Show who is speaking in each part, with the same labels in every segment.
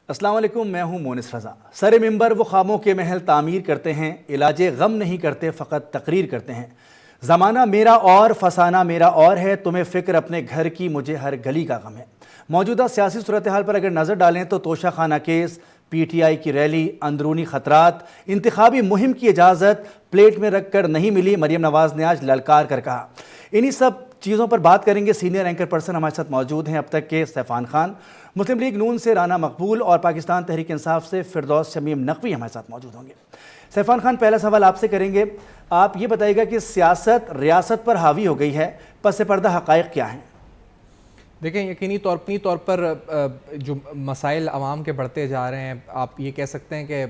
Speaker 1: السلام علیکم، میں ہوں مونس رضا۔ سر ممبر وہ خوابوں کے محل تعمیر کرتے ہیں، علاج غم نہیں کرتے، فقط تقریر کرتے ہیں۔ زمانہ میرا اور فسانہ میرا اور ہے، تمہیں فکر اپنے گھر کی، مجھے ہر گلی کا غم ہے۔ موجودہ سیاسی صورتحال پر اگر نظر ڈالیں تو توشہ خانہ کیس، پی ٹی آئی کی ریلی، اندرونی خطرات، انتخابی مہم کی اجازت پلیٹ میں رکھ کر نہیں ملی، مریم نواز نے آج للکار کر کہا۔ انہی سب چیزوں پر بات کریں گے۔ سینئر اینکر پرسن ہمارے ساتھ موجود ہیں اب تک کے سیفان خان، مسلم لیگ نون سے رانا مقبول اور پاکستان تحریک انصاف سے فردوس شمیم نقوی ہمارے ساتھ موجود ہوں گے۔ سیفان خان، پہلا سوال آپ سے کریں گے، آپ یہ بتائیے گا کہ سیاست ریاست پر حاوی ہو گئی ہے، پس پردہ حقائق کیا ہیں؟
Speaker 2: دیکھیں، یقینی طور پر جو مسائل عوام کے بڑھتے جا رہے ہیں، آپ یہ کہہ سکتے ہیں کہ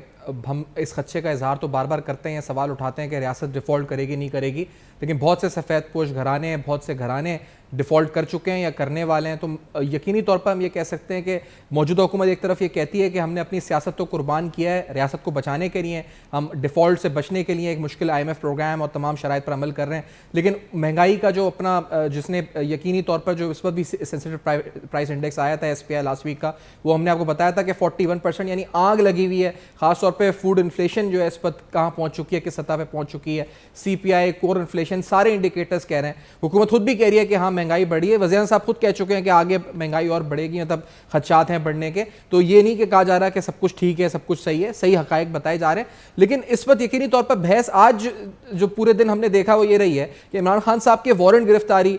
Speaker 2: ہم اس خدشے کا اظہار تو بار بار کرتے ہیں، سوال اٹھاتے ہیں کہ ریاست ڈیفالٹ کرے گی نہیں کرے گی، لیکن بہت سے سفید پوش گھرانے ہیں، بہت سے گھرانے ڈیفالٹ کر چکے ہیں یا کرنے والے ہیں۔ تو یقینی طور پر ہم یہ کہہ سکتے ہیں کہ موجودہ حکومت ایک طرف یہ کہتی ہے کہ ہم نے اپنی سیاست تو قربان کیا ہے ریاست کو بچانے کے لیے، ہم ڈیفالٹ سے بچنے کے لیے ایک مشکل IMF پروگرام اور تمام شرائط پر عمل کر رہے ہیں، لیکن مہنگائی کا جو اپنا جس نے یقینی طور پر جو اس وقت بھی سینسٹیو پرائس انڈیکس آیا تھا SPI لاسٹ ویک کا، وہ ہم نے آپ کو بتایا تھا کہ 41% یعنی آگ لگی ہوئی ہے۔ خاص طور پہ فوڈ انفلیشن جو ہے اس وقت کہاں پہنچ چکی ہے، کس سطح پہ پہنچ چکی ہے، CPI، کور انفلیشن، سارے انڈیکیٹرز کہہ رہے ہیں۔ حکومت خود بھی کہہ رہی ہے کہ ہاں مہنگائی بڑھی ہے، وزیر صاحب خود کہہ چکے ہیں کہ آگے مہنگائی اور بڑھے گی، مطلب خدشات ہیں بڑھنے کے۔ تو یہ نہیں کہ کہا جا رہا کہ سب کچھ ٹھیک ہے، سب کچھ صحیح ہے، صحیح حقائق بتائے جا رہے ہیں، لیکن اس وقت یقینی طور پر بحث آج جو پورے دن ہم نے دیکھا وہ یہ رہی ہے کہ عمران خان صاحب کے وارنٹ گرفتاری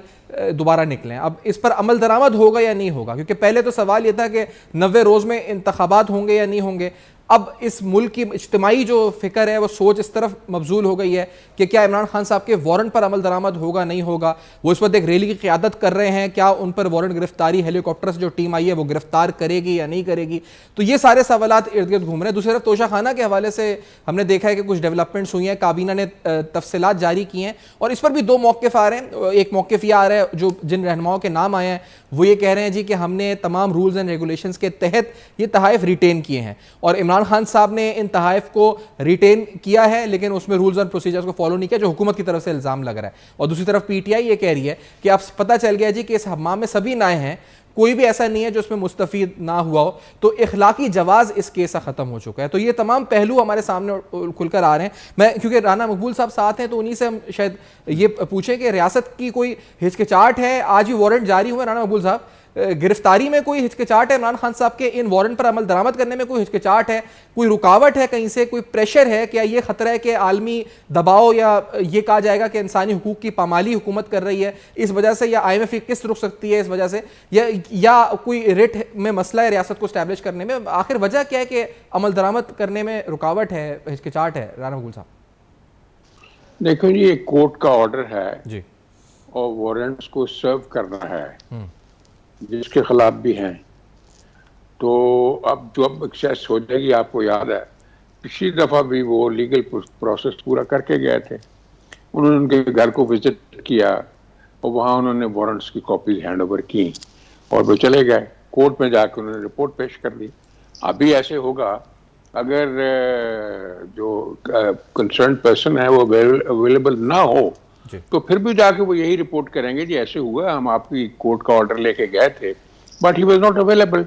Speaker 2: دوبارہ نکلیں۔ اب اس پر عمل درآمد ہوگا یا نہیں ہوگا، کیونکہ پہلے تو سوال یہ تھا کہ 90 روز میں انتخابات ہوں گے یا نہیں ہوں گے۔ اب اس ملک کی اجتماعی جو فکر ہے، وہ سوچ اس طرف مبذول ہو گئی ہے کہ کیا عمران خان صاحب کے وارنٹ پر عمل درآمد ہوگا نہیں ہوگا۔ وہ اس وقت ایک ریلی کی قیادت کر رہے ہیں، کیا ان پر وارنٹ گرفتاری ہیلی کاپٹر سے جو ٹیم آئی ہے وہ گرفتار کرے گی یا نہیں کرے گی۔ تو یہ سارے سوالات ارد گرد گھوم رہے ہیں۔ دوسری طرف توشہ خانہ کے حوالے سے ہم نے دیکھا ہے کہ کچھ ڈیولپمنٹس ہوئی ہیں، کابینہ نے تفصیلات جاری کی ہیں، اور اس پر بھی دو موقف آ رہے ہیں۔ ایک موقف یہ آ رہا ہے جو جن رہنماؤں کے نام آئے ہیں وہ یہ کہہ رہے ہیں جی کہ ہم نے تمام رولز اینڈ ریگولیشنز کے تحت یہ تحائف ریٹین کیے ہیں، اور عمران خان صاحب نے ان تحائف کو ریٹین کیا ہے لیکن اس میں رولز اور پروسیجرز کو فالو نہیں کیا، جو حکومت کی طرف سے الزام لگ رہا ہے۔ اور دوسری طرف PTI یہ کہہ رہی ہے کہ اب پتہ چل گیا جی کہ اس حمام میں سبھی نائے ہیں، کوئی بھی ایسا نہیں ہے جو اس میں مستفید نہ ہوا ہو، تو اخلاقی جواز اس کیس کا ختم ہو چکا ہے۔ تو یہ تمام پہلو ہمارے سامنے کھل کر آ رہے ہیں۔ میں کیونکہ رانا مقبول صاحب ساتھ ہیں تو انہی سے ہم شاید یہ پوچھیں کہ ریاست کی کوئی ہچکچاہٹ ہے؟ آج بھی وارنٹ جاری ہوئے رانا مقبول صاحب، گرفتاری میں کوئی ہچکچاہٹ ہے؟ عمران خان صاحب کے ان وارنٹ پر عمل درآمد کرنے میں کوئی ہچکچاہٹ ہے؟ کوئی رکاوٹ ہے کہیں سے؟ کوئی پریشر ہے؟ کیا یہ خطرہ ہے کہ عالمی دباؤ یا یہ کہا جائے گا کہ انسانی حقوق کی پامالی حکومت کر رہی ہے اس وجہ سے، یا IMF کی قسط رک سکتی ہے اس وجہ سے، یا کوئی ریٹ میں مسئلہ ہے ریاست کو اسٹیبلش کرنے میں؟ آخر وجہ کیا ہے کہ عمل درآمد کرنے میں رکاوٹ ہے، ہچکچاہٹ ہے رانا مقبول صاحب؟
Speaker 3: دیکھو جی، ایک کورٹ کا آرڈر ہے
Speaker 2: جی،
Speaker 3: اور وارنٹس کو سرو کرنا ہے جس کے خلاف بھی ہیں، تو اب شاید سوچے گی، آپ کو یاد ہے پچھلی دفعہ بھی وہ لیگل پروسیس پورا کر کے گئے تھے، انہوں نے ان کے گھر کو وزٹ کیا اور وہاں انہوں نے وارنٹس کی کاپیز ہینڈ اوور کی اور وہ چلے گئے کورٹ میں، جا کے انہوں نے رپورٹ پیش کر دی۔ ابھی ایسے ہوگا، اگر جو کنسرنڈ پرسن ہے وہ اویلیبل نہ ہو تو پھر بھی جا کے وہ یہی رپورٹ کریں گے جی ایسے ہوا، ہم آپ کی کورٹ کا آرڈر لے کے گئے تھے but he was not available.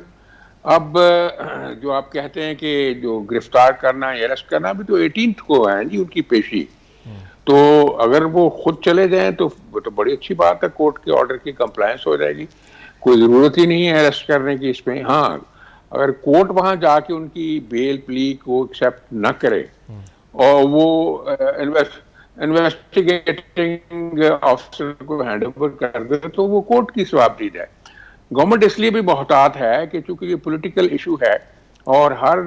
Speaker 3: اب جو آپ کہتے ہیں کہ جو گرفتار کرنا یا اریسٹ کرنا، ابھی تو 18 کو ہے جی ان کی پیشی، تو اگر وہ خود چلے جائیں تو بڑی اچھی بات ہے، کورٹ کے آرڈر کی کمپلائنس ہو جائے گی، کوئی ضرورت ہی نہیں ہے اریسٹ کرنے کی اس میں۔ ہاں، اگر کورٹ وہاں جا کے ان کی بیل پلی کو ایکسیپٹ نہ کرے اور وہ انویسٹیگیٹنگ آفیسر کو ہینڈ اوور کر دے تو وہ کورٹ کی ثواب دی جائے۔ گورنمنٹ اس لیے بھی محتاط ہے کہ چونکہ یہ پولیٹیکل ایشو ہے اور ہر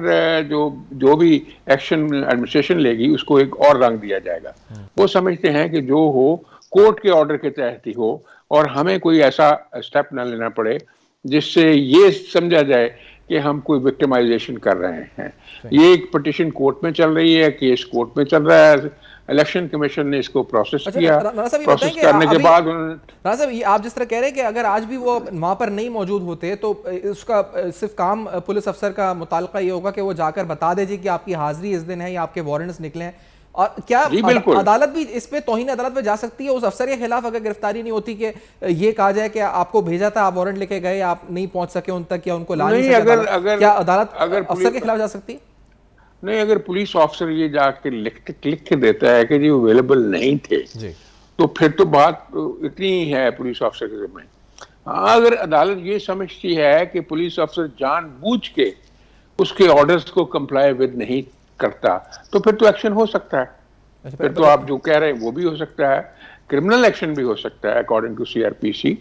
Speaker 3: جو بھی ایکشن ایڈمنسٹریشن لے گی اس کو ایک اور رنگ دیا جائے گا۔ وہ سمجھتے ہیں کہ جو ہو کورٹ کے آرڈر کے تحت ہی ہو اور ہمیں کوئی ایسا اسٹیپ نہ لینا پڑے جس سے یہ سمجھا جائے کہ ہم کوئی وکٹمائزیشن کر رہے ہیں۔ یہ ایک پٹیشن کورٹ میں چل رہی ہے، کیس کورٹ میں چل رہا ہے، الیکشن کمیشن نے اس کو پروسیس کیا، پروسیس کرنے کے بعد
Speaker 2: رانا صاحب آپ جس طرح کہہ رہے ہیں کہ اگر آج بھی وہ وہاں پر نہیں موجود ہوتے تو اس کا صرف کام پولیس افسر کا متعلقہ یہ ہوگا کہ وہ جا کر بتا دے جی کہ آپ کی حاضری اس دن ہے یا آپ کے وارنٹس نکلے ہیں، اور کیا
Speaker 3: جی بالکل.
Speaker 2: عدالت بھی اس پہ توہین عدالت پہ جا سکتی ہے اس افسر کے خلاف اگر گرفتاری نہیں ہوتی کہ یہ کہا جائے کہ آپ کو بھیجا تھا, آپ وارنٹ لے کے گئے, آپ نہیں پہنچ سکے ان تک یا ان کو لا نہیں سکے, کیا عدالت افسر کے خلاف جا سکتی ہے؟
Speaker 3: نہیں, اگر پولیس آفیسر یہ جا کے لکھ کے دیتا ہے کہ جی اویلیبل نہیں تھے,
Speaker 2: جی
Speaker 3: تو پھر تو بات اتنی ہے پولیس آفیسر کے ذمہ. ہاں, اگر عدالت یہ سمجھتی ہے کہ پولیس آفیسر جان بوجھ کے اس کے آرڈرز کو کمپلائی ود نہیں کرتا, تو پھر تو ایکشن ہو سکتا ہے. پھر تو آپ جو کہہ رہے ہیں وہ بھی ہو سکتا ہے, کرمنل ایکشن بھی ہو سکتا ہے اکارڈنگ ٹو CRPC,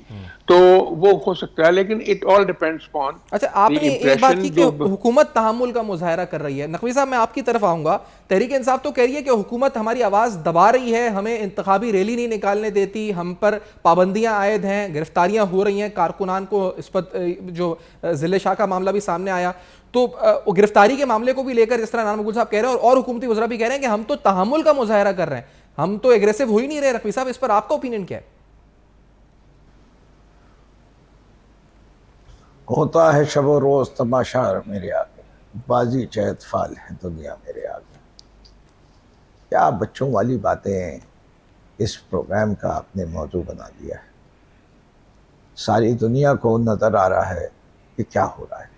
Speaker 3: تو وہ ہو سکتا ہے. لیکن اٹ آل ڈیپینڈس آن
Speaker 2: اچھا, آپ
Speaker 3: دی
Speaker 2: نے ایک بات
Speaker 3: امپریشن
Speaker 2: کی کہ حکومت تحمل کا مظاہرہ کر رہی ہے. نقوی صاحب میں آپ کی طرف آؤں گا. تحریک انصاف تو کہہ رہی ہے کہ حکومت ہماری آواز دبا رہی ہے, ہمیں انتخابی ریلی نہیں نکالنے دیتی, ہم پر پابندیاں عائد ہیں, گرفتاریاں ہو رہی ہیں کارکنان کو. اس پر جو ضلع شاہ کا معاملہ بھی سامنے آیا, تو گرفتاری کے معاملے کو بھی لے کر جس طرح رانا مقبول صاحب کہہ رہے ہیں اور حکومتی وزراء بھی کہہ رہے ہیں کہ ہم تو تحمل کا مظاہرہ کر رہے ہیں, ہم تو ایگریسو ہو ہی نہیں رہے. رقوی صاحب اس پر آپ کا اوپینین کیا ہے؟
Speaker 4: ہوتا ہے شب و روز تماشا میرے آگے, بازی چہت فال ہے دنیا میرے آگے. کیا بچوں والی باتیں اس پروگرام کا آپ نے موضوع بنا دیا ہے. ساری دنیا کو نظر آ رہا ہے کہ کیا ہو رہا ہے.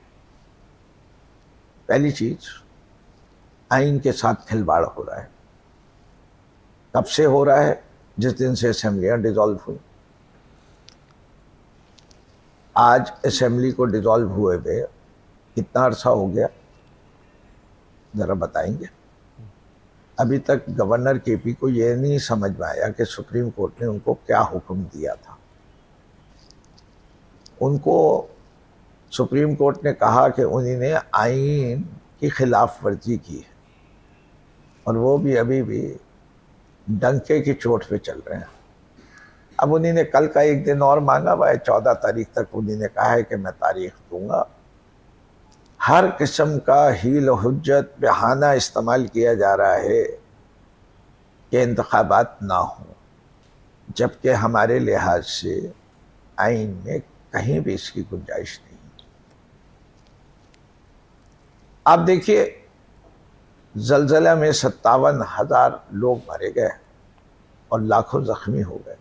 Speaker 4: پہلی چیز, آئین کے ساتھ کھلواڑ ہو رہا ہے. کب سے ہو رہا ہے؟ جس دن سے اسمبلیاں ڈیزالو ہوئی. آج اسمبلی کو ڈیزالو ہوئے ہوئے کتنا عرصہ ہو گیا ذرا بتائیں گے؟ ابھی تک گورنر KP کو یہ نہیں سمجھ میں آیا کہ سپریم کورٹ نے ان کو کیا حکم دیا تھا. ان کو سپریم کورٹ نے کہا کہ انہوں نے آئین کی خلاف ورزی کی ہے, اور وہ بھی ابھی بھی ڈنکے کی چوٹ پہ چل رہے ہیں. اب انہوں نے کل کا ایک دن اور مانگا ہوا ہے, 14 تاریخ تک انہوں نے کہا ہے کہ میں تاریخ دوں گا. ہر قسم کا حیل و حجت بہانہ استعمال کیا جا رہا ہے کہ انتخابات نہ ہوں, جبکہ ہمارے لحاظ سے آئین میں کہیں بھی اس کی گنجائش نہیں. آپ دیکھیے, زلزلہ میں 57,000 لوگ مارے گئے اور لاکھوں زخمی ہو گئے.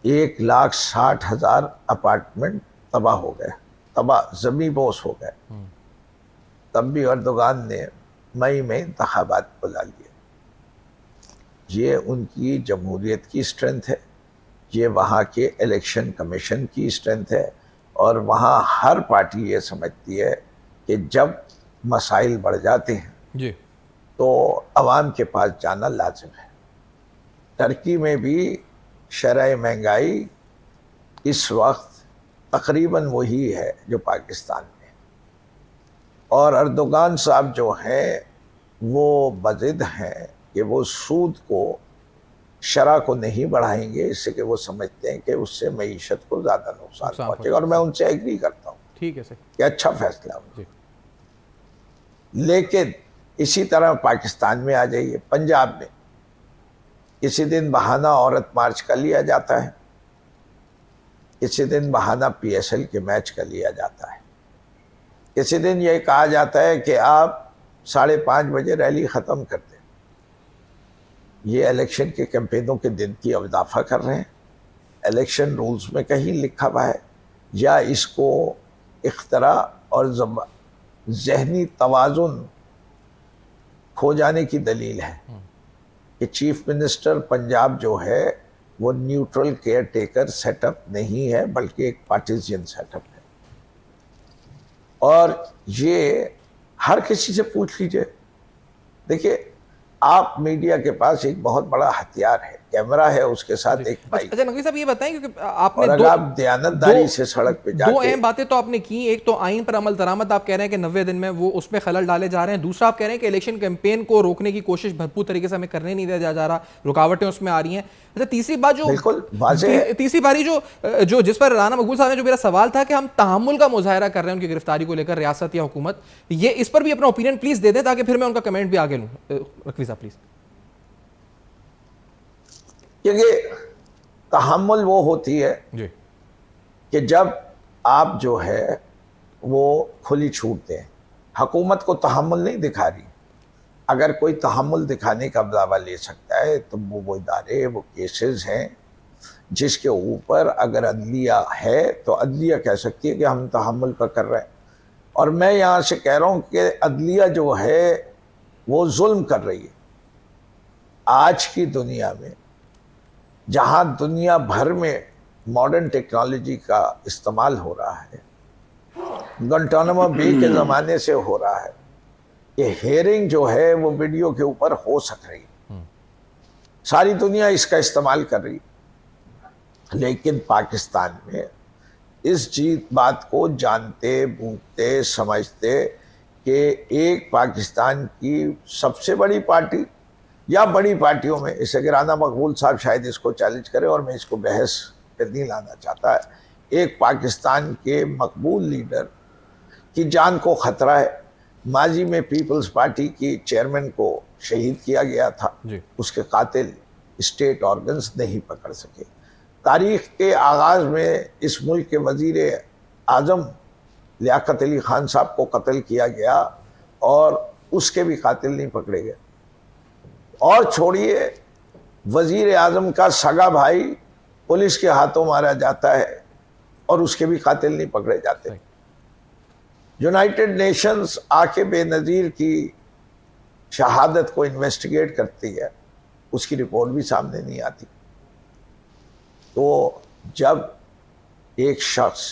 Speaker 4: 1,60,000 اپارٹمنٹ تباہ ہو گئے, تباہ زمین بوس ہو گئے. تب بھی اردوغان نے مئی میں انتخابات بلا لیے. یہ ان کی جمہوریت کی اسٹرینتھ ہے, یہ وہاں کے الیکشن کمیشن کی اسٹرینتھ ہے, اور وہاں ہر پارٹی یہ سمجھتی ہے کہ جب مسائل بڑھ جاتے ہیں
Speaker 2: جی
Speaker 4: تو عوام کے پاس جانا لازم ہے. ترکی میں بھی شرح مہنگائی اس وقت تقریباً وہی ہے جو پاکستان میں, اور اردوغان صاحب جو ہیں وہ بضد ہیں کہ وہ سود کو, شرح کو نہیں بڑھائیں گے, اس سے کہ وہ سمجھتے ہیں کہ اس سے معیشت کو زیادہ نقصان پہنچے گا. اور میں ان سے ایگری کرتا ہوں,
Speaker 2: ٹھیک ہے سر,
Speaker 4: کہ اچھا فیصلہ ہو.
Speaker 2: جی
Speaker 4: لیکن اسی طرح پاکستان میں آ جائیے, پنجاب میں کسی دن بہانہ عورت مارچ کا لیا جاتا ہے, کسی دن بہانہ PSL کے میچ کا لیا جاتا ہے, کسی دن یہ کہا جاتا ہے کہ آپ 5:30 بجے ریلی ختم کر دیں. یہ الیکشن کے کیمپینوں کے دن کی اضافہ کر رہے ہیں. الیکشن رولز میں کہیں لکھا ہوا ہے, یا اس کو اختراع اور ذہنی توازن کھو جانے کی دلیل ہے کہ چیف منسٹر پنجاب جو ہے وہ neutral caretaker set up نہیں ہے, بلکہ ایک پارٹیزین سیٹ اپ ہے. اور یہ ہر کسی سے پوچھ لیجئے. دیکھیے, آپ میڈیا کے پاس ایک بہت بڑا ہتھیار ہے, کیمرہ ہے, اس کے ساتھ ایک مائک.
Speaker 2: اچھا نقوی صاحب یہ بتائیں, کیونکہ آپ نے
Speaker 4: اور اگر آپ دیانتداری سے سڑک پہ جا
Speaker 2: دو
Speaker 4: کے,
Speaker 2: اہم باتیں تو آپ نے کی. ایک تو آئین پر عمل درآمد, آپ کہہ رہے ہیں کہ 90 دن میں وہ اس میں خلل ڈالے جا رہے ہیں. دوسرا آپ کہہ رہے ہیں کہ الیکشن کیمپین کو روکنے کی کوشش بھرپور طریقے سے ہمیں کرنے نہیں دیا جا رہا, رکاوٹیں اس میں آ رہی ہیں. اچھا تیسری بات جو
Speaker 4: بالکل واضح ہے,
Speaker 2: تیسری باری جو جس پر رانا مقبول صاحب نے, جو میرا سوال تھا کہ ہم تحمل کا مظاہرہ کر رہے ہیں ان کی گرفتاری کو لے کر, ریاست یا حکومت, یہ اس پر بھی اپنا اوپینین پلیز دے دیں تاکہ پھر میں ان کا کمنٹ بھی آگے لوں. رقوی صاحب پلیز.
Speaker 4: کیونکہ تحمل وہ ہوتی ہے
Speaker 2: جی
Speaker 4: کہ جب آپ جو ہے وہ کھلی چھوٹ دیں. حکومت کو تحمل نہیں دکھا رہی, اگر کوئی تحمل دکھانے کا دعویٰ لے سکتا ہے تو وہ ادارے، وہ کیسز ہیں جس کے اوپر اگر عدلیہ ہے تو عدلیہ کہہ سکتی ہے کہ ہم تحمل پر کر رہے ہیں. اور میں یہاں سے کہہ رہا ہوں کہ عدلیہ جو ہے وہ ظلم کر رہی ہے. آج کی دنیا میں جہاں دنیا بھر میں ماڈرن ٹیکنالوجی کا استعمال ہو رہا ہے، گنٹانما بے کے زمانے سے ہو رہا ہے، یہ ہیئرنگ جو ہے وہ ویڈیو کے اوپر ہو سک رہی ہے، ساری دنیا اس کا استعمال کر رہی ہے. لیکن پاکستان میں اس بات کو جانتے بوجھتے سمجھتے کہ ایک پاکستان کی سب سے بڑی پارٹی یا بڑی پارٹیوں میں، اسے رانا مقبول صاحب شاید اس کو چیلنج کرے اور میں اس کو بحث پہ نہیں لانا چاہتا، ایک پاکستان کے مقبول لیڈر کی جان کو خطرہ ہے. ماضی میں پیپلز پارٹی کی چیئرمین کو شہید کیا گیا تھا، اس کے قاتل اسٹیٹ آرگنز نہیں پکڑ سکے. تاریخ کے آغاز میں اس ملک کے وزیر اعظم لیاقت علی خان صاحب کو قتل کیا گیا اور اس کے بھی قاتل نہیں پکڑے گئے. اور چھوڑیے وزیر اعظم کا سگا بھائی پولیس کے ہاتھوں مارا جاتا ہے اور اس کے بھی قاتل نہیں پکڑے جاتے. یونائٹڈ نیشنز آ کے بے نظیر کی شہادت کو انویسٹیگیٹ کرتی ہے، اس کی رپورٹ بھی سامنے نہیں آتی. تو جب ایک شخص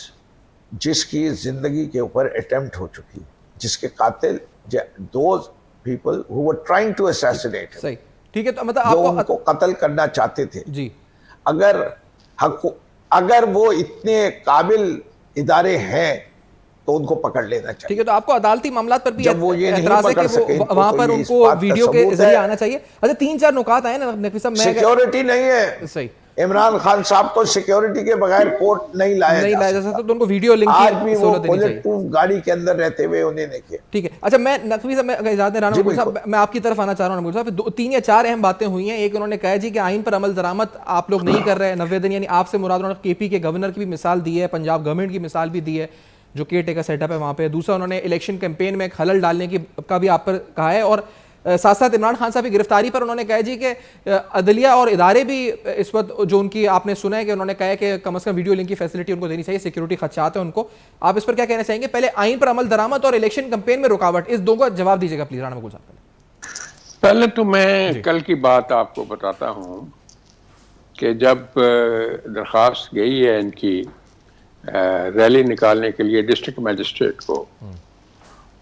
Speaker 4: جس کی زندگی کے اوپر اٹیمپٹ ہو چکی، جس کے قاتل those people who were trying to assassinate him،
Speaker 2: صحیح ٹھیک ہے، تو مطلب
Speaker 4: جو
Speaker 2: آپ
Speaker 4: ان کو قتل کرنا چاہتے تھے،
Speaker 2: جی
Speaker 4: اگر وہ اتنے قابل ادارے ہیں تو ان کو پکڑ لینا چاہیے.
Speaker 2: ٹھیک ہے، تو آپ کو عدالتی معاملات پر بھی
Speaker 4: جب وہ یہ نہیں
Speaker 2: اعتراض ہے
Speaker 4: پکڑ
Speaker 2: کہ
Speaker 4: سکے
Speaker 2: وہاں پر ان کو ویڈیو کے ذریعے آنا چاہیے. اچھا 3-4 نکات آئے نا نقوی صاحب، میں
Speaker 4: سیکیورٹی نہیں ہے.
Speaker 2: صحیح،
Speaker 4: عمران خان صاحب کو سیکیورٹی کے بغیر کورٹ نہیں لایا جا سکتا،
Speaker 2: تو ان کو ویڈیو لنک
Speaker 4: آج بھی
Speaker 2: کی
Speaker 4: وہ
Speaker 2: سہولت دینی
Speaker 4: بلٹ
Speaker 2: چاہیے.
Speaker 4: پروف گاڑی کے اندر رہتے ہوئے انہیں نے کیا.
Speaker 2: ٹھیک ہے، اچھا میں نقوی صاحب، میں اجازت دیں رانا مقبول صاحب، میں آپ کی طرف آنا چاہ رہا ہوں. نقوی صاحب 3 یا 4 اہم باتیں ہوئی ہیں. ایک انہوں نے کہا جی کہ آئین پر عمل درآمد آپ لوگ نہیں کر رہے 90 دن، یعنی آپ سے مراد انہوں نے کے پی کے گورنر کی بھی مثال دی ہے، پنجاب گورنمنٹ کی مثال بھی دی ہے جو کیئر ٹیکر سیٹ اپ ہے وہاں پہ. دوسرا انہوں نے الیکشن کیمپین میں خلل ڈالنے کا بھی آپ پر کہا ہے، اور ساتھ ساتھ عمران خان صاحب کی گرفتاری پر انہوں نے کہا جی کہ عدلیہ اور ادارے بھی اس وقت جو ان کی آپ نے سنا ہے کہ انہوں نے کہا ہے کہ کم از کم ویڈیو لنک کی فیسلٹی ان کو دینی چاہیے، سیکیورٹی خدشات ہیں ان کو. آپ اس پر کیا کہنا چاہیں گے؟ پہلے آئین پر عمل درآمد اور الیکشن کمپین میں رکاوٹ، اس دو کا جواب دیجیے گا پلیز رانا مقبول صاحب.
Speaker 3: پہلے تو میں کل کی بات آپ کو بتاتا ہوں کہ جب درخواست گئی ہے ان کی ریلی نکالنے کے لیے ڈسٹرکٹ میجسٹریٹ کو،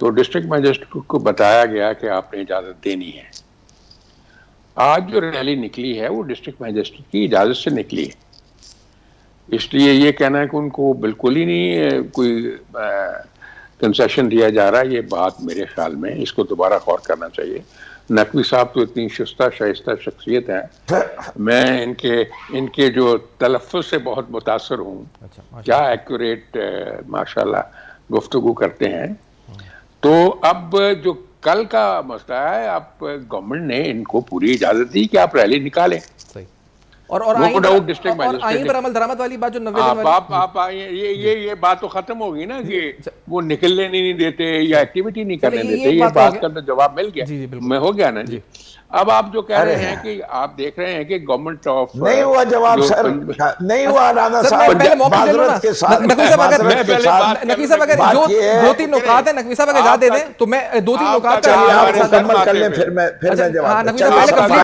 Speaker 3: تو ڈسٹرکٹ میجسٹریٹ کو بتایا گیا کہ آپ نے اجازت دینی ہے. آج جو ریلی نکلی ہے وہ ڈسٹرکٹ میجسٹریٹ کی اجازت سے نکلی ہے، اس لیے یہ کہنا ہے کہ ان کو بالکل ہی نہیں کوئی کنسیشن دیا جا رہا ہے، یہ بات میرے خیال میں اس کو دوبارہ غور کرنا چاہیے. نقوی صاحب تو اتنی شائستہ شخصیت ہیں، میں ان کے جو تلفظ سے بہت متاثر ہوں. کیا ایکوریٹ ماشاءاللہ گفتگو کرتے ہیں. تو اب جو کل کا مسئلہ ہے، اب گورنمنٹ نے ان کو پوری اجازت دی کہ آپ ریلی نکالیں.
Speaker 2: اور آئین پر عمل درآمد والی بات جو 90 دن والی،
Speaker 3: یہ بات تو ختم ہوگی نا کہ وہ نکلنے نہیں دیتے یا ایکٹیویٹی نہیں کرنے دیتے. یہ بات کا جواب مل گیا، میں ہو گیا نا جی. اب آپ جو کہہ رہے ہیں کہ آپ دیکھ رہے ہیں کہ گورنمنٹ آف
Speaker 4: نہیں ہوا جواب سر، نہیں ہوا رانا صاحب. معذرت کے ساتھ
Speaker 2: نقوی صاحب اگر جو 2-3 نکات ہیں نقوی صاحب اگر اجازت دے دیں تو میں 2-3 نکات
Speaker 4: مکمل کر لیں، پھر میں جواب.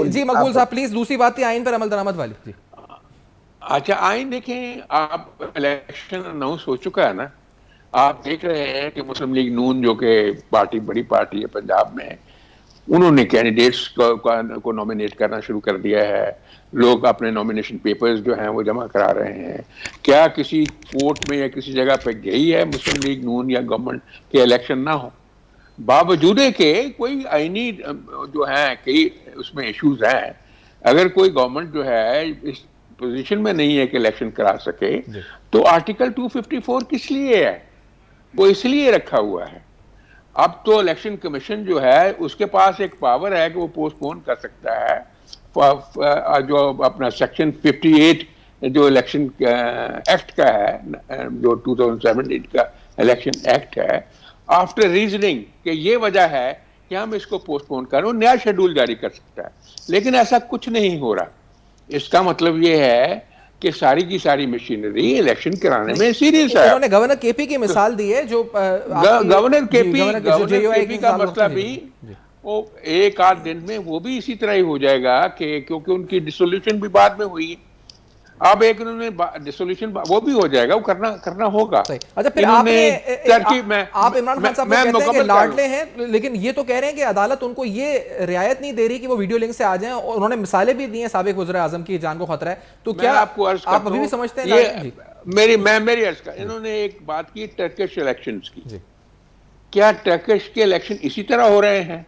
Speaker 2: جی مقبول صاحب پلیز. دوسری بات تھی آئین پر عمل درآمد والی.
Speaker 3: اچھا آئین دیکھیں، آپ الیکشن اناؤنس ہو چکا ہے نا، آپ دیکھ رہے ہیں کہ مسلم لیگ نون جو کہ پارٹی بڑی پارٹی ہے پنجاب میں، انہوں نے کینڈیڈیٹس کو نامینیٹ کرنا شروع کر دیا ہے. لوگ اپنے نامینیشن پیپرز جو ہیں وہ جمع کرا رہے ہیں. کیا کسی کوٹ میں یا کسی جگہ پہ گئی ہے مسلم لیگ نون یا گورنمنٹ کے الیکشن نہ ہو؟ باوجود کہ کوئی آئینی جو ہیں کئی اس میں ایشوز ہیں. اگر کوئی گورنمنٹ جو ہے اس پوزیشن میں نہیں ہے کہ الیکشن کرا سکے تو آرٹیکل 254 کس لیے ہے؟ وہ اس لیے رکھا ہوا ہے. اب تو الیکشن کمیشن جو ہے اس کے پاس ایک پاور ہے کہ وہ پوسٹ پون کر سکتا ہے. جو اپنا سیکشن 58 جو الیکشن ایکٹ کا ہے، جو 2017 کا الیکشن ایکٹ ہے، آفٹر ریزننگ کہ یہ وجہ ہے کہ ہم اس کو پوسٹ پون کریں, وہ نیا شیڈول جاری کر سکتا ہے. لیکن ایسا کچھ نہیں ہو رہا. اس کا مطلب یہ ہے کہ ساری کی ساری مشینری الیکشن کرانے میں سیریس ہے.
Speaker 2: انہوں نے گورنر کے پی کی مثال دی ہے, جو
Speaker 3: گورنر کے پی کا مسئلہ بھی وہ ایک آدھ دن میں وہ بھی اسی طرح ہی ہو جائے گا, کہ کیونکہ ان کی ڈسولوشن بھی بعد میں ہوئی. اب ایک انہوں نے ڈسولوشن وہ بھی ہو جائے گا, وہ کرنا ہوگا.
Speaker 2: اچھا پھر آپ عمران خان صاحب کہتے ہیں کہ لاڈلے ہیں, لیکن یہ تو کہہ رہے ہیں کہ عدالت ان کو یہ رعایت نہیں دے رہی کہ وہ ویڈیو لنک سے آ جائیں, اور انہوں نے مثالیں بھی دی ہیں سابق وزیر اعظم کی جان کو خطرہ ہے. تو کیا آپ ابھی بھی سمجھتے ہیں؟
Speaker 3: میری عرض کا, انہوں نے ایک بات کی ٹرکش الیکشنز کی. کیا ٹرکش کے الیکشن اسی طرح ہو رہے ہیں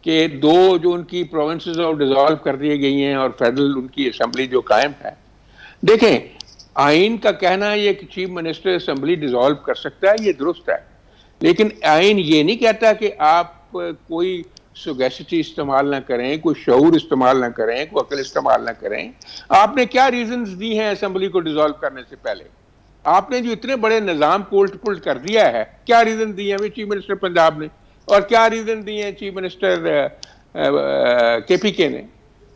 Speaker 3: کہ دو جو ان کی پروونسز اور ڈیزالو کر دی گئی ہیں اور فیڈرل ان کی اسمبلی جو قائم ہے؟ دیکھیں, آئین کا کہنا ہے یہ کہ چیف منسٹر اسمبلی ڈیزالو کر سکتا ہے, یہ درست ہے, لیکن آئین یہ نہیں کہتا کہ آپ کوئی سوگیسٹی استعمال نہ کریں, کوئی شعور استعمال نہ کریں, کوئی عقل استعمال نہ کریں. آپ نے کیا ریزنز دی ہیں اسمبلی کو ڈیزالو کرنے سے پہلے؟ آپ نے جو اتنے بڑے نظام کو الٹ پلٹ کر دیا ہے, کیا ریزن دیے ہیں چیف منسٹر پنجاب نے, اور کیا ریزن دیے ہیں چیف منسٹر کے پی کے نے؟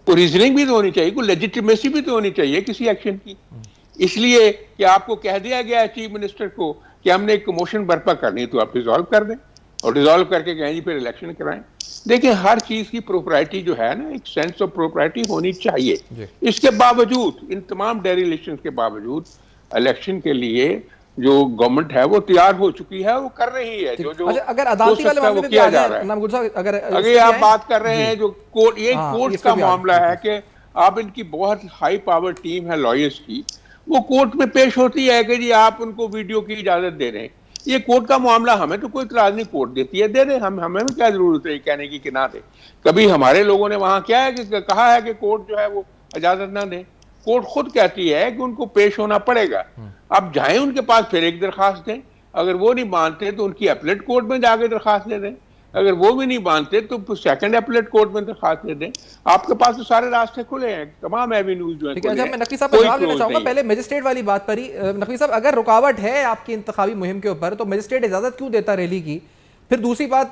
Speaker 3: کوئی ریزننگ بھی تو ہونی چاہیے, کوئی لیجیٹمیسی بھی تو ہونی چاہیے کسی ایکشن کی. اس لیے کہ آپ کو کہہ دیا گیا ہے چیف منسٹر کو کہ ہم نے ایک موشن برپا کرنی ہے تو آپ ڈیزالو کر دیں, اور ڈیزالو کر کے کہیں جی پھر الیکشن کرائیں. دیکھیں, ہر چیز کی پروپرائٹی جو ہے نا, ایک سینس آف پروپرائٹی ہونی چاہیے. اس کے باوجود, ان تمام ڈیریلیشنز کے باوجود, الیکشن کے لیے جو گورنمنٹ ہے وہ تیار ہو چکی ہے, وہ کر رہی ہے. جو
Speaker 2: اگر عدالتی والے معاملے میں بھی آ جائیں,
Speaker 3: اگر آپ بات کر رہے ہیں جو یہ کورٹ کا معاملہ ہے کہ آپ ان کی بہت ہائی پاور ٹیم ہے لائرز کی, وہ کورٹ میں پیش ہوتی ہے کہ جی آپ ان کو ویڈیو کی اجازت دے رہے ہیں. یہ کورٹ کا معاملہ, ہمیں تو کوئی اعتراض نہیں, کورٹ دیتی ہے دے دیں, ہمیں بھی کیا ضرورت ہے کہنے کی کہ نہ دے. کبھی ہمارے لوگوں نے وہاں کیا ہے کہ کہا ہے کہ کورٹ جو ہے وہ اجازت نہ دے. کورٹ خود کہتی ہے کہ ان کو پیش ہونا پڑے گا. اب جائیں ان کے پاس, پھر ایک درخواست دیں, اگر وہ نہیں مانتے تو ان کی اپیلیٹ کورٹ میں جا کے درخواست دے دیں, اگر وہ بھی نہیں مانتے تو سیکنڈ اپیلیٹ کورٹ میں درخواست دے دیں. آپ کے پاس تو سارے راستے کھلے ہیں, تمام ایوینیوز جو ہیں.
Speaker 2: میں نقوی صاحب کا جواب لینا چاہوں گا. پہلے میجسٹریٹ والی بات پر ہی, نقوی صاحب اگر رکاوٹ ہے آپ کی انتخابی مہم کے اوپر تو میجسٹریٹ اجازت کیوں دیتا ریلی کی؟ پھر دوسری بات,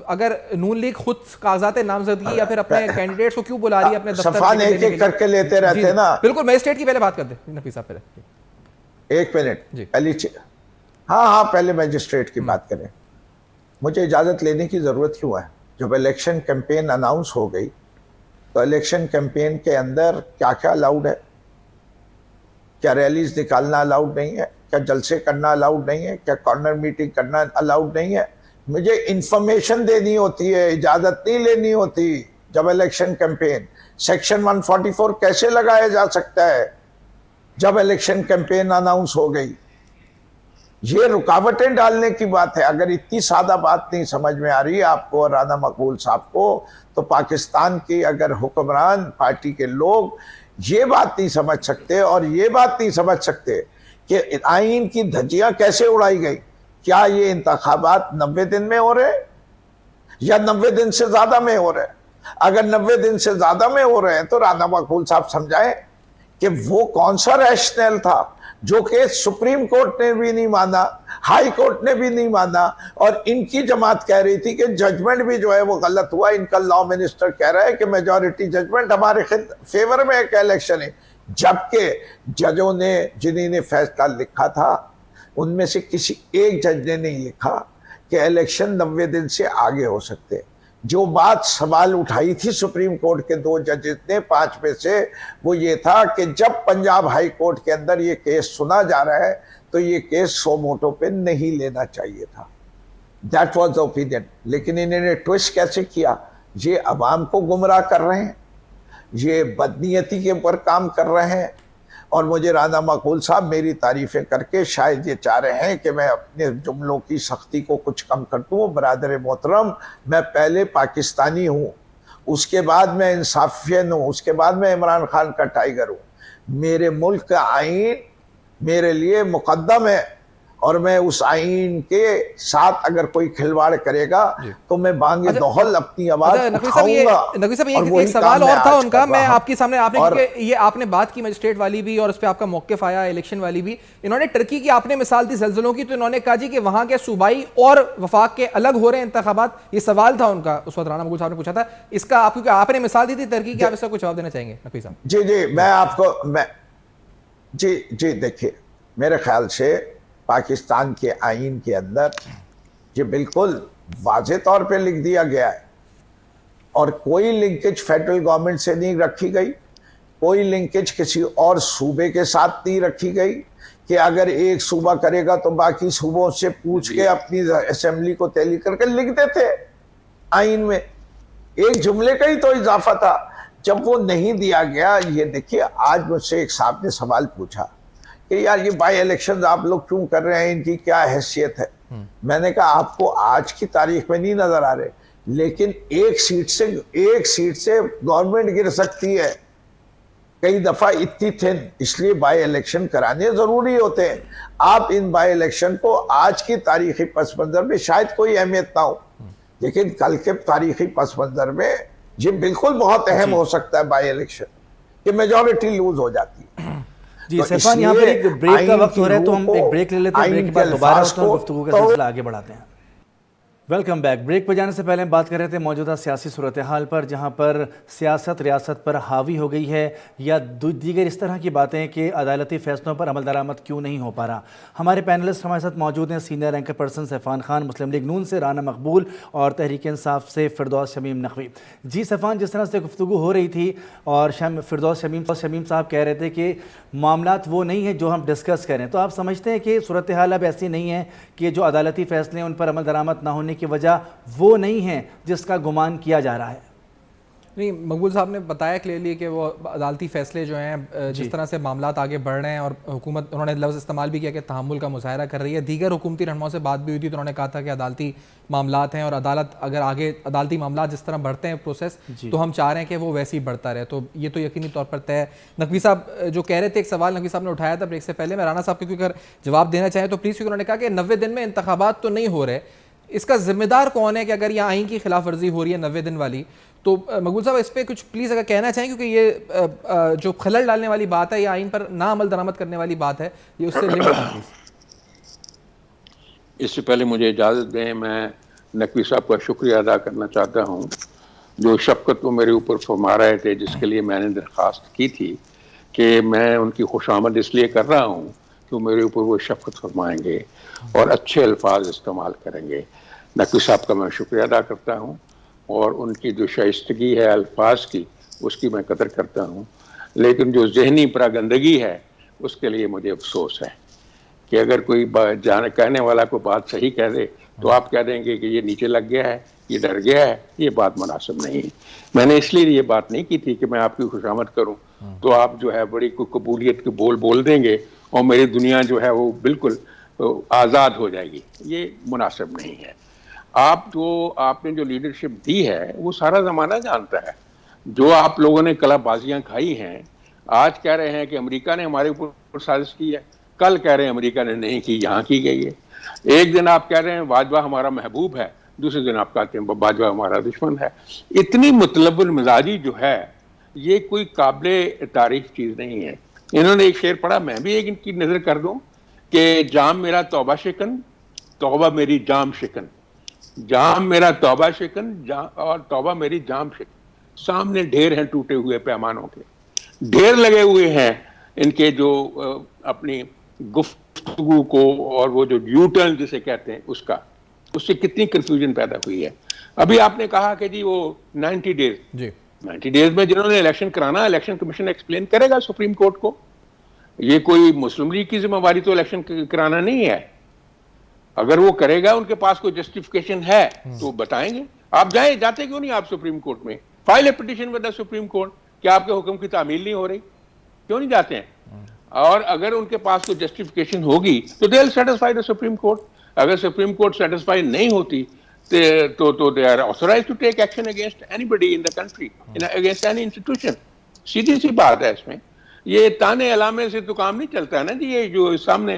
Speaker 2: اگر نون لیگ خود کاغذات نامزدگی یا پھر اپنے کینڈیڈیٹس کو کیوں بلا رہی ہے اپنے دفتر
Speaker 4: صفان ایک ایک کر کے لیتے رہتے ہیں نا.
Speaker 2: بالکل, میجسٹریٹ کی پہلے بات کر دیں نقوی صاحب. پہلے
Speaker 4: ایک منٹ, ہاں پہلے میجسٹریٹ کی بات کریں. مجھے اجازت لینے کی ضرورت کیوں ہے؟ جب الیکشن کیمپین اناؤنس ہو گئی تو الیکشن کیمپین کے اندر کیا کیا الاؤڈ ہے؟ کیا ریلیز نکالنا الاؤڈ نہیں ہے؟ کیا جلسے کرنا الاؤڈ نہیں ہے؟ کیا کارنر میٹنگ کرنا الاؤڈ نہیں ہے؟ مجھے انفارمیشن دینی ہوتی ہے, اجازت نہیں لینی ہوتی. جب الیکشن کیمپین, سیکشن 144 کیسے لگایا جا سکتا ہے جب الیکشن کیمپین اناؤنس ہو گئی؟ یہ رکاوٹیں ڈالنے کی بات ہے. اگر اتنی سادہ بات نہیں سمجھ میں آ رہی آپ کو اور رانا مقبول صاحب کو, تو پاکستان کی اگر حکمران پارٹی کے لوگ یہ بات نہیں سمجھ سکتے اور یہ بات نہیں سمجھ سکتے کہ آئین کی دھجیاں کیسے اڑائی گئی. کیا یہ انتخابات 90 دن میں ہو رہے یا 90 دن سے زیادہ میں ہو رہے؟ اگر 90 دن سے زیادہ میں ہو رہے ہیں تو رانا مقبول صاحب سمجھائیں کہ وہ کون سا ریشنل تھا جو کہ سپریم کورٹ نے بھی نہیں مانا, ہائی کورٹ نے بھی نہیں مانا, اور ان کی جماعت کہہ رہی تھی کہ ججمنٹ بھی جو ہے وہ غلط ہوا. ان کا لا منسٹر کہہ رہا ہے کہ میجورٹی ججمنٹ ہمارے فیور میں ایک الیکشن ہے, جبکہ ججوں نے جنہیں نے فیصلہ لکھا تھا ان میں سے کسی ایک جج نے نہیں لکھا کہ الیکشن 90 دن سے آگے ہو سکتے. جو بات سوال اٹھائی تھی سپریم کورٹ کے 2 ججز نے 5 میں سے, وہ یہ تھا کہ جب پنجاب ہائی کورٹ کے اندر یہ کیس سنا جا رہا ہے تو یہ کیس سو موٹو پہ نہیں لینا چاہیے تھا. That was the opinion. لیکن انہوں نے ٹوسٹ کیسے کیا؟ یہ عوام کو گمراہ کر رہے ہیں, یہ بدنیتی کے اوپر کام کر رہے ہیں. اور مجھے رانا مقبول صاحب میری تعریفیں کر کے شاید یہ چاہ رہے ہیں کہ میں اپنے جملوں کی سختی کو کچھ کم کر دوں. برادر محترم, میں پہلے پاکستانی ہوں, اس کے بعد میں انصافین ہوں, اس کے بعد میں عمران خان کا ٹائیگر ہوں. میرے ملک کا آئین میرے لیے مقدم ہے, اور میں اس آئین کے ساتھ اگر کوئی کھلواڑ کرے گا تو میں بانگ دہل اپنی آواز اٹھاؤں گا.
Speaker 2: نقوی صاحب ایک سوال اور تھا ان کا, میں آپ کے سامنے, آپ نے یہ آپ نے بات کی مجسٹریٹ والی بھی اور اس پہ آپ کا موقف آیا الیکشن والی بھی, انہوں نے ٹرکی کی آپ نے مثال دی زلزلوں کی, تو انہوں نے کہا جی کہ وہاں کے صوبائی اور وفاق کے الگ ہو رہے ہیں انتخابات, یہ سوال تھا ان کا اس وقت رانا مقبول صاحب نے پوچھا تھا اس کا, آپ کیونکہ آپ نے مثال دی تھی ترکی کی, آپ اس کا کچھ جواب دینا چاہیں گے نقوی صاحب؟
Speaker 4: جی میں آپ کو جی دیکھیے, میرے خیال سے پاکستان کے آئین کے اندر یہ بالکل واضح طور پہ لکھ دیا گیا ہے, اور کوئی لنکیج فیڈرل گورنمنٹ سے نہیں رکھی گئی, کوئی لنکیج کسی اور صوبے کے ساتھ نہیں رکھی گئی کہ اگر ایک صوبہ کرے گا تو باقی صوبوں سے پوچھ کے اپنی اسمبلی کو تیلی کر کے لکھ دیتے آئین میں. ایک جملے کا ہی تو اضافہ تھا, جب وہ نہیں دیا گیا. یہ دیکھیے, آج مجھ سے ایک صاحب نے سوال پوچھا کہ یار یہ بائی الیکشن آپ لوگ کیوں کر رہے ہیں, ان کی کیا حیثیت ہے؟ میں نے کہا آپ کو آج کی تاریخ میں نہیں نظر آ رہے, لیکن ایک سیٹ سے گورنمنٹ گر سکتی ہے کئی دفعہ اتنی تھن, اس لیے بائی الیکشن کرانے ضروری ہوتے ہیں. آپ ان بائی الیکشن کو آج کی تاریخی پس منظر میں شاید کوئی اہمیت نہ ہو, لیکن کل کے تاریخی پس منظر میں یہ بالکل بہت اہم ہو سکتا ہے بائی الیکشن کہ میجورٹی لوز ہو جاتی ہے.
Speaker 1: جی سیفان, یہاں پر ایک بریک کا وقت ہو رہا ہے تو ہم ایک بریک لے لیتے ہیں, بریک کے بعد دوبارہ گفتگو کا سلسلہ آگے بڑھاتے ہیں. Welcome back. بریک پہ جانے سے پہلے ہم بات کر رہے تھے موجودہ سیاسی صورتحال پر, جہاں پر سیاست ریاست پر حاوی ہو گئی ہے, یا دیگر اس طرح کی باتیں کہ عدالتی فیصلوں پر عمل درآمد کیوں نہیں ہو پا رہا. ہمارے پینلسٹ ہمارے ساتھ موجود ہیں, senior anchor person Saifan Khan, مسلم لیگ نون سے رانا مقبول, اور تحریک انصاف سے فردوس شمیم نقوی. جی سیفان, جس طرح سے گفتگو ہو رہی تھی اور فردوس شمیم صاحب کہہ رہے تھے کہ معاملات وہ نہیں ہیں جو ہم ڈسکس کریں, تو آپ سمجھتے ہیں کہ صورتحال اب ایسی نہیں ہے کہ جو عدالتی فیصلے ہیں ان پر عمل درآمد نہ ہونے کی وجہ وہ نہیں ہے جس کا گمان کیا جا رہا ہے؟
Speaker 2: نہیں, مقبول صاحب نے بتایا کلیئرلی کہ وہ عدالتی فیصلے جو ہیں جس طرح سے معاملات آگے بڑھ رہے ہیں, اور حکومت, انہوں نے لفظ استعمال بھی کیا کہ تحمل کا مظاہرہ کر رہی ہے. دیگر حکومتی رہنماؤں سے بات بھی ہوئی تھی تو انہوں نے کہا تھا کہ عدالتی معاملات ہیں, اور عدالت اگر آگے عدالتی معاملات جس طرح بڑھتے ہیں پروسیس, تو ہم چاہ رہے ہیں کہ وہ ویسے ہی بڑھتا رہے. تو یہ تو یقینی طور پر طے ہے. نقوی صاحب جو کہہ رہے تھے, ایک سوال نقوی صاحب نے اٹھایا تھا بریک سے پہلے, میں رانا صاحب کو اگر جواب دینا چاہیں تو پلیز, کیونکہ انہوں نے کہا کہ 90 دن میں انتخابات تو نہیں ہو رہے, اس کا ذمہ دار کون ہے کہ اگر یہاں آئین کی خلاف ورزی ہو رہی ہے 90 دن والی؟ تو مقبول صاحب اس پہ کچھ پلیز اگر کہنا چاہیں, کیونکہ یہ جو خلل ڈالنے والی بات ہے, یہ آئین پر نہ عمل درآمد کرنے والی بات ہے, یہ اس سے لنک ہے پلیز.
Speaker 3: اس سے پہلے مجھے اجازت دیں, میں نقوی صاحب کا شکریہ ادا کرنا چاہتا ہوں جو شفقت وہ میرے اوپر فرما رہے تھے, جس کے لیے میں نے درخواست کی تھی کہ میں ان کی خوش آمد اس لیے کر رہا ہوں کہ میرے اوپر وہ شفقت فرمائیں گے اور اچھے الفاظ استعمال کریں گے. نقوی صاحب کا میں شکریہ ادا کرتا ہوں, اور ان کی جو شائستگی ہے الفاظ کی اس کی میں قدر کرتا ہوں, لیکن جو ذہنی پراگندگی ہے اس کے لیے مجھے افسوس ہے کہ اگر کوئی کہنے والا کو بات صحیح کہہ دے تو آپ کہہ دیں گے کہ یہ نیچے لگ گیا ہے, یہ ڈر گیا ہے. یہ بات مناسب نہیں ہے. میں نے اس لیے یہ بات نہیں کی تھی کہ میں آپ کی خوشامد کروں تو آپ جو ہے بڑی قبولیت کے بول دیں گے اور میری دنیا جو ہے وہ بالکل آزاد ہو جائے گی. یہ مناسب نہیں ہے. آپ نے جو لیڈرشپ دی ہے وہ سارا زمانہ جانتا ہے. جو آپ لوگوں نے کلا بازیاں کھائی ہیں, آج کہہ رہے ہیں کہ امریکہ نے ہمارے اوپر سازش کی ہے, کل کہہ رہے ہیں امریکہ نے نہیں کی, یہاں کی گئی ہے. ایک دن آپ کہہ رہے ہیں باجوہ ہمارا محبوب ہے, دوسرے دن آپ کہتے ہیں باجوہ ہمارا دشمن ہے. اتنی مطلب المزاجی جو ہے یہ کوئی قابل تعریف چیز نہیں ہے. انہوں نے ایک شعر پڑھا, میں بھی ایک ان کی نظر کر دوں کہ جام میرا توبہ شکن, توبہ میری جام شکن, جام میرا توبہ شکن اور توبہ میری جام شکن. سامنے ڈھیر ہیں ٹوٹے ہوئے پیمانوں کے, ڈھیر لگے ہوئے ہیں ان کے جو اپنی گفتگو کو اور وہ جو یو ٹرن جسے کہتے ہیں اس سے کتنی کنفیوژن پیدا ہوئی ہے. ابھی آپ نے کہا کہ جی وہ 90 ڈیز, 90 ڈیز میں جنہوں نے الیکشن کرانا, الیکشن کمیشن ایکسپلین کرے گا سپریم کورٹ کو. یہ کوئی مسلم لیگ کی ذمہ داری تو الیکشن کرانا نہیں ہے. اگر وہ کرے گا, ان کے پاس کوئی جسٹیفیکیشن ہے تو بتائیں گے. آپ جاتے کیوں نہیں آپ سپریم کورٹ میں؟ File a petition with the supreme court کہ آپ کے حکم کی تعمیل نہیں ہو رہی, کیوں نہیں جاتے ہیں؟ اور اگر ان کے پاس کوئی جسٹیفیکیشن ہوگی تو they will satisfy the supreme court. اگر سپریم کورٹ سیٹسفائی نہیں ہوتی تو they are authorized to take action against any body in the country, against any institution. سیدھی سی بات ہے اس میں. یہ تانے علامے سے تو کام نہیں چلتا ہے نا جی. یہ جو سامنے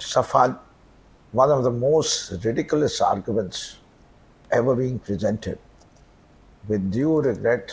Speaker 4: Safal, one of the most ridiculous arguments ever being presented, with due regret,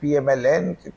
Speaker 4: PMLN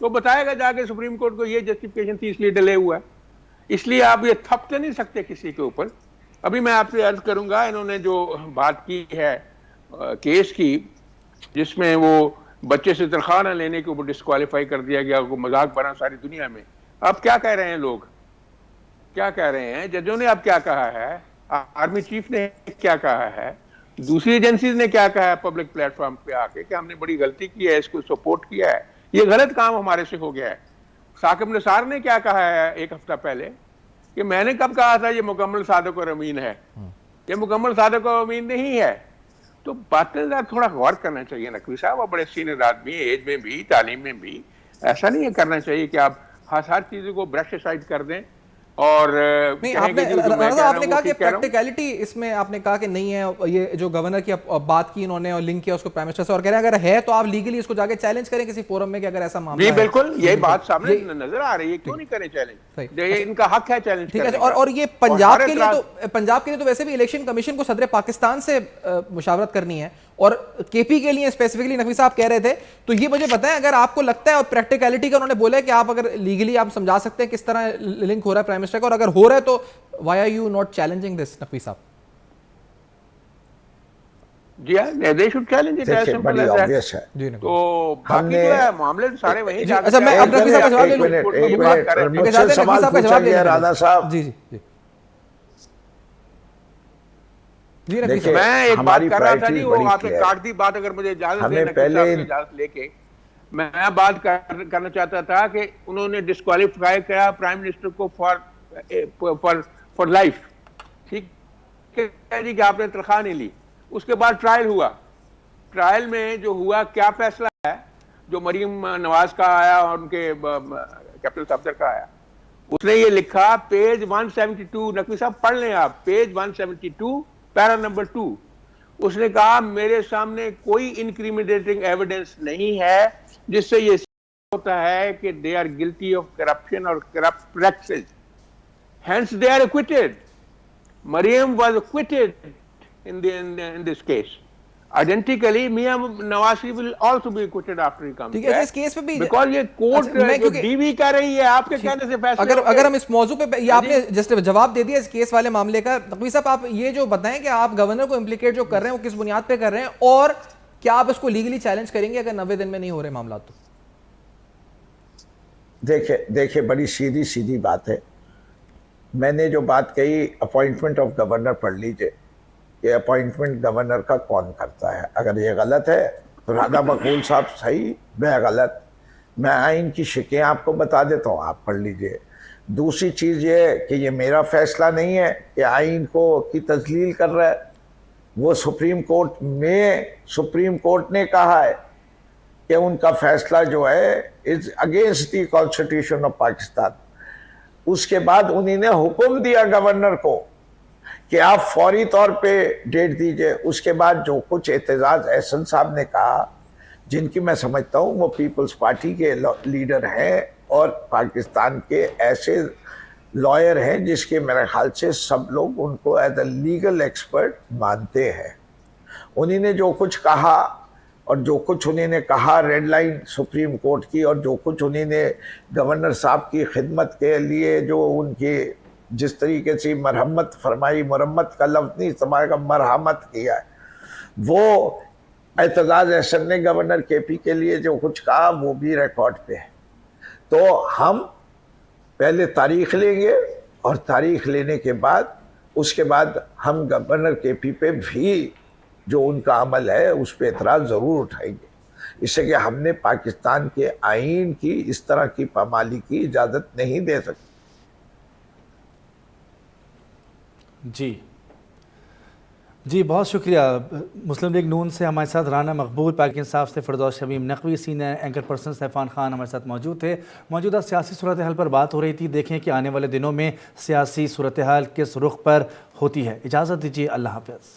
Speaker 3: تو بتائے گا جا کے سپریم کورٹ کو یہ جسٹیفیکیشن تھی اس لیے ڈیلے ہوا ہے. اس لیے آپ یہ تھپتے نہیں سکتے کسی کے اوپر. ابھی میں آپ سے عرض کروں گا, انہوں نے جو بات کی ہے کیس کی جس میں وہ بچے سے تنخواہ نہ لینے کے اوپر ڈسکوالیفائی کر دیا گیا, وہ مذاق بنا ساری دنیا میں. اب کیا کہہ رہے ہیں لوگ, کیا کہہ رہے ہیں ججوں نے, اب کیا کہا ہے آرمی چیف نے, کیا کہا ہے دوسری ایجنسیز نے, کیا کہا ہے پبلک پلیٹ فارم پہ آ کے کہ ہم نے بڑی غلطی کی ہے, اس کو سپورٹ کیا ہے, یہ غلط کام ہمارے سے ہو گیا ہے. ثاقب نثار نے کیا کہا ہے ایک ہفتہ پہلے کہ میں نے کب کہا تھا یہ مکمل صادق اور امین ہے, یہ مکمل صادق اور امین نہیں ہے. تو باتیں تھوڑا غور کرنا چاہیے نقوی صاحب, اور بڑے سینئر آدمی ایج میں بھی تعلیم میں بھی, ایسا نہیں کرنا چاہیے کہ آپ ہر چیزوں کو برش اسائڈ کر دیں اور
Speaker 2: آپ نے کہا کہ پریکٹیکلٹی اس میں آپ نے کہا کہ نہیں ہے. یہ جو گورنر کی بات کی انہوں نے اور لنک کیا اس کو پرائم منسٹر سے, اور کہہ رہے ہیں اگر ہے تو آپ لیگلی اس کو جا کے چیلنج کریں کسی فورم میں کہ اگر ایسا معاملہ ہے.
Speaker 3: جی بالکل, یہی بات سامنے نظر آ رہی ہے, کیوں نہیں کریں چیلنج, ان کا حق ہے چیلنج کرنے کا.
Speaker 2: اور یہ پنجاب کے لیے تو ویسے بھی الیکشن کمیشن کو صدر پاکستان سے مشاورت کرنی ہے, اور کے پی کے لیے اسپیسیفکلی نقوی صاحب کہہ رہے تھے. تو یہ مجھے بتائیں اگر آپ کو لگتا ہے, اور پریکٹیکلٹی کا انہوں نے بولا ہے کہ آپ اگر لیگلی آپ سمجھا سکتے ہیں کس طرح لنک ہو رہا ہے پرائم منسٹر کا, اور اگر ہو رہا ہے تو why are you not challenging this Naqvi صاحب؟
Speaker 3: جی ہاں, they should challenge it as simple as that. تو باقی جو ہے معاملے سارے وہیں جا کے.
Speaker 2: اچھا میں اب نقوی صاحب کا جواب لے لوں,
Speaker 4: مجھ سے سوال پوچھا گیا رانا صاحب.
Speaker 2: جی جی
Speaker 3: دیکھیں میں ایک بات کر رہا تھا, نہیں وہ آپ نے کاٹ دی بات, اگر مجھے اجازت دیں اجازت لے کے میں بات کرنا چاہتا تھا کہ انہوں نے ڈسکوالیفائی کیا پرائم منسٹر کو فار لائف, ٹھیک ہے جی, کہ آپ نے تنخواہ نہیں لی. اس کے بعد ٹرائل ہوا, ٹرائل میں جو ہوا کیا فیصلہ ہے, جو مریم نواز کا آیا اور ان کے کیپٹن صفدر کا آیا, اس نے یہ لکھا پیج 172, نقوی صاحب پڑھ لیں آپ, پیج 172 پیرا نمبر 2. اس نے کہا میرے سامنے کوئی انکریمنیٹنگ ایویڈنس نہیں ہے جس سے یہ ہوتا ہے کہ they are guilty of corruption or corrupt practices. Hence they are acquitted. Maryam was acquitted in this case. Identically, Mia Nawaz will also be acquitted after he comes back.
Speaker 2: اس کیس پہ بھی
Speaker 3: because یہ court جو D وی کر رہی ہے آپ کے کہنے سے فیصلہ.
Speaker 2: اگر ہم اس موضوع پہ, یہ آپ نے جسٹ جواب دے دیا اس کیس والے معاملے کا. نقوی صاحب آپ یہ جو بتائیں کہ آپ گورنر کو امپلیکیٹ جو کر رہے ہیں وہ کس بنیاد پہ کر رہے ہیں, اور کیا آپ اس کو لیگلی چیلنج کریں گے اگر 90 دن میں نہیں ہو رہے معاملات؟ تو
Speaker 4: دیکھیں بڑی سیدھی بات ہے. میں نے جو بات کہی اپوائنٹمنٹ آف گورنر پڑھ لیجئے کہ اپوائنٹمنٹ گورنر کا کون کرتا ہے. اگر یہ غلط ہے تو رانا مقبول صاحب صحیح, میں غلط. میں آئین کی شکیں آپ کو بتا دیتا ہوں, آپ پڑھ لیجئے. دوسری چیز یہ ہے کہ یہ میرا فیصلہ نہیں ہے کہ آئین کی تذلیل کر رہا ہے. وہ سپریم کورٹ نے کہا ہے کہ ان کا فیصلہ جو ہے is against the constitution of Pakistan. اس کے بعد انہوں نے حکم دیا گورنر کو کہ آپ فوری طور پہ ڈیٹ دیجئے. اس کے بعد جو کچھ اعتزاز احسن صاحب نے کہا, جن کی میں سمجھتا ہوں وہ پیپلز پارٹی کے لیڈر ہیں اور پاکستان کے ایسے لائر ہیں جس کے میرے خیال سے سب لوگ ان کو ایز اے لیگل ایکسپرٹ مانتے ہیں. انہوں نے جو کچھ کہا اور جو کچھ انہوں نے کہا ریڈ لائن سپریم کورٹ کی, اور جو کچھ انہوں نے گورنر صاحب کی خدمت کے لیے جو ان کی جس طریقے سے مرحمت فرمائی, مرمت کا لفظ نہیں استعمال کا, مرحمت کیا ہے, وہ اعتزاز احسن نے گورنر کے پی کے لیے جو کچھ کہا وہ بھی ریکارڈ پہ ہے. تو ہم پہلے تاریخ لیں گے, اور تاریخ لینے کے بعد اس کے بعد ہم گورنر کے پی پہ بھی جو ان کا عمل ہے اس پہ اعتراض ضرور اٹھائیں گے. اس سے کہ ہم نے پاکستان کے آئین کی اس طرح کی پامالی کی اجازت نہیں دے سکتے.
Speaker 1: جی بہت شکریہ. مسلم لیگ نون سے ہمارے ساتھ رانا مقبول, پاک انصاف سے Firdous Shamim Naqvi, senior anchor person Saifan Khan ہمارے ساتھ موجود تھے. موجودہ سیاسی صورتحال پر بات ہو رہی تھی. دیکھیں کہ آنے والے دنوں میں سیاسی صورتحال کس رخ پر ہوتی ہے. اجازت دیجیے, اللہ حافظ.